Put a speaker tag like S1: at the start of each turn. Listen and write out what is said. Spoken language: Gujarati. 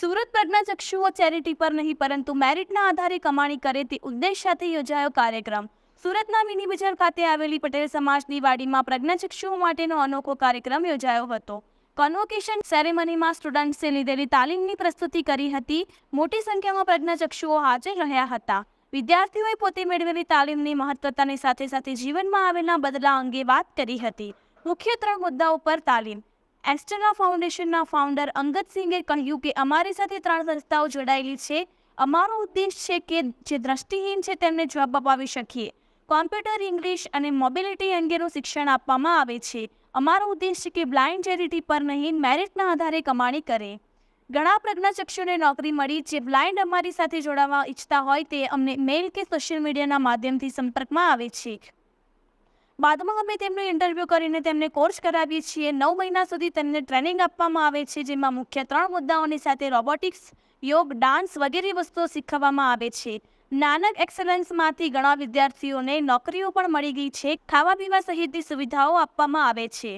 S1: સુરત પ્રજ્ઞાચક્ષુઓ ચેરિટી પર નહીં પરંતુ મેરિટના આધારે કમાણી કરે તે ઉદ્દેશ સાથે યોજાયો કાર્યક્રમ. સુરતના મિની બજાર ખાતે આવેલી પટેલ સમાજની વાડીમાં પ્રજ્ઞાચક્ષુઓ માટેનો અનોખો કાર્યક્રમ યોજાયો હતો. કન્વોકેશન સેરેમનીમાં સ્ટુડન્ટ્સે લીધેલી તાલીમની પ્રસ્તુતિ કરી હતી. મોટી સંખ્યામાં પ્રજ્ઞાચક્ષુઓ હાજર રહ્યા હતા. વિદ્યાર્થીઓએ પોતે મેળવેલી તાલીમની મહત્વતાની સાથે સાથે જીવનમાં આવેલા બદલાવ અંગે વાત કરી હતી. મુખ્ય 3 મુદ્દાઓ પર તાલીમ. એસ્ટેલા ફાઉન્ડેશનના ફાઉન્ડર અંગદસિંહે કહ્યું કે અમારી સાથે 3 સંસ્થાઓ જોડાયેલી છે. અમારો ઉદ્દેશ છે કે જે દ્રષ્ટિહીન છે તેમને જોબ અપાવી શકીએ. કોમ્પ્યુટર, ઇંગ્લિશ અને મોબિલિટી અંગેનું શિક્ષણ આપવામાં આવે છે. અમારો ઉદ્દેશ છે કે બ્લાઇન્ડ ચેરિટી પર નહીં મેરિટના આધારે કમાણી કરે. ઘણા પ્રજ્ઞાચક્ષુને નોકરી મળી. જે બ્લાઇન્ડ અમારી સાથે જોડાવા ઈચ્છતા હોય તે અમને મેઇલ કે સોશિયલ મીડિયાના માધ્યમથી સંપર્કમાં આવે છે. બાદમાં અમે તેમનું ઇન્ટરવ્યૂ કરીને તેમને કોર્સ કરાવીએ છીએ. 9 મહિના સુધી તેમને ટ્રેનિંગ આપવામાં આવે છે, જેમાં મુખ્ય 3 મુદ્દાઓની સાથે રોબોટિક્સ, યોગ, ડાન્સ વગેરે વસ્તુઓ શીખવવામાં આવે છે. નાનક એક્સેલન્સમાંથી ઘણા વિદ્યાર્થીઓને નોકરીઓ પણ મળી ગઈ છે. ખાવા પીવા સહિતની સુવિધાઓ આપવામાં આવે છે.